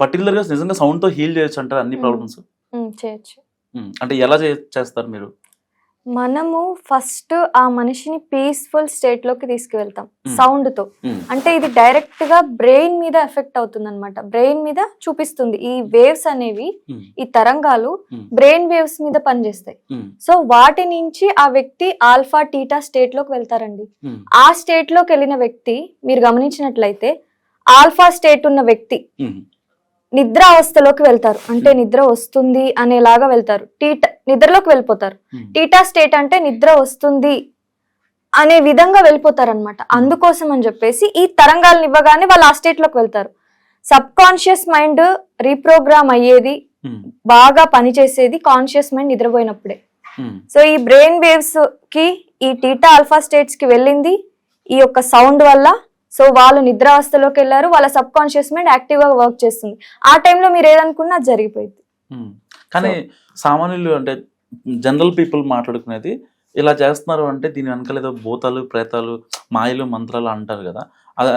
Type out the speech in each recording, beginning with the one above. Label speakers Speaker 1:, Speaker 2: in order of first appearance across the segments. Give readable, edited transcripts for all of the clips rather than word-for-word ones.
Speaker 1: Particular గా నిజంగా sound తో హీల్ చేయొచ్చు అంటారు అన్ని ప్రాబ్లమ్స్?
Speaker 2: చేయొచ్చు.
Speaker 1: అంటే ఎలా చేస్తారు మీరు?
Speaker 2: మనము ఫస్ట్ ఆ మనిషిని పీస్ఫుల్ స్టేట్ లోకి తీసుకువెళ్తాం సౌండ్ తో. అంటే ఇది డైరెక్ట్ గా బ్రెయిన్ మీద ఎఫెక్ట్ అవుతుంది అనమాట, బ్రెయిన్ మీద చూపిస్తుంది. ఈ వేవ్స్ అనేవి, ఈ తరంగాలు బ్రెయిన్ వేవ్స్ మీద పనిచేస్తాయి. సో వాటి నుంచి ఆ వ్యక్తి ఆల్ఫా టీటా స్టేట్ లోకి వెళ్తారండి. ఆ స్టేట్ లోకి వెళ్ళిన వ్యక్తి మీరు గమనించినట్లయితే ఆల్ఫా స్టేట్ ఉన్న వ్యక్తి నిద్ర అవస్థలోకి వెళ్తారు. అంటే నిద్ర వస్తుంది అనేలాగా వెళ్తారు. నిద్రలోకి వెళ్ళిపోతారు. టీటా స్టేట్ అంటే నిద్ర వస్తుంది అనే విధంగా వెళ్ళిపోతారు అనమాట. అందుకోసం అని చెప్పేసి ఈ తరంగాలను ఇవ్వగానే వాళ్ళు ఆ స్టేట్ లోకి వెళ్తారు. సబ్ కాన్షియస్ మైండ్ రీప్రోగ్రామ్ అయ్యేది, బాగా పనిచేసేది కాన్షియస్ మైండ్ నిద్రపోయినప్పుడే. సో ఈ బ్రెయిన్ వేవ్స్ కి ఈ టీటా ఆల్ఫా స్టేట్స్ కి వెళ్ళింది ఈ యొక్క సౌండ్ వల్ల. సో వాళ్ళు నిద్రావస్థలోకి వెళ్ళారు, వాళ్ళ సబ్ కాన్షియస్ మైండ్ యాక్టివ్ గా వర్క్ చేస్తుంది. ఆ టైంలో మీరు ఏదనుకున్నా అది జరిగిపోయింది.
Speaker 1: కానీ సామాన్యులు అంటే జనరల్ పీపుల్ మాట్లాడుకునేది ఇలా చేస్తున్నారు అంటే దీని వెనకాల ఏదో భూతాలు ప్రేతాలు మాయలు మంత్రాలు అంటారు కదా,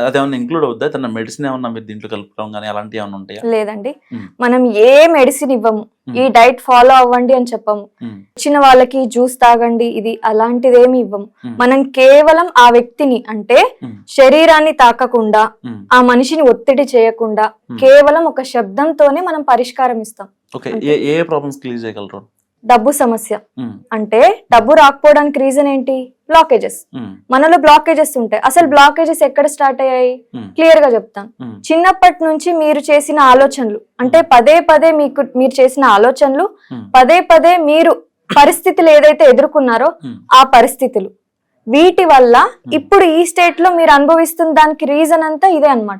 Speaker 1: అదేమన్నా ఇంక్లూడ్ అవుద్దా? తన మెడిసిన్ ఏమన్నా మీరు దీంట్లో కలుపుకోవడం కానీ అలాంటివి ఏమన్నా ఉంటాయా?
Speaker 2: లేదండి, మనం ఏ మెడిసిన్ ఇవ్వము, ఈ డైట్ ఫాలో అవ్వండి అని చెప్పము. వచ్చిన వాళ్ళకి జ్యూస్ తాగండి ఇది అలాంటిది ఏమి ఇవ్వము. మనం కేవలం ఆ వ్యక్తిని అంటే శరీరాన్ని తాకకుండా, ఆ మనిషిని ఒత్తిడి చేయకుండా కేవలం ఒక శబ్దంతోనే మనం పరిష్కారం ఇస్తాం.
Speaker 1: ఏ ప్రాబ్లమ్స్ క్లియర్ చేయగలరు?
Speaker 2: డబ్బు సమస్య అంటే డబ్బు రాకపోవడానికి రీజన్ ఏంటి? బ్లాకేజెస్. మనలో బ్లాకేజెస్ ఉంటాయి. అసలు బ్లాకేజెస్ ఎక్కడ స్టార్ట్ అయ్యాయి క్లియర్ గా చెప్తాను. చిన్నప్పటి నుంచి మీరు చేసిన ఆలోచనలు, అంటే పదే పదే మీరు చేసిన ఆలోచనలు, పదే పదే మీరు పరిస్థితులు ఏదైతే ఎదుర్కొన్నారో ఆ పరిస్థితులు, వీటి వల్ల ఇప్పుడు ఈ స్టేట్ లో మీరు అనుభవిస్తున్న దానికి రీజన్ అంతా ఇదే అన్నమాట.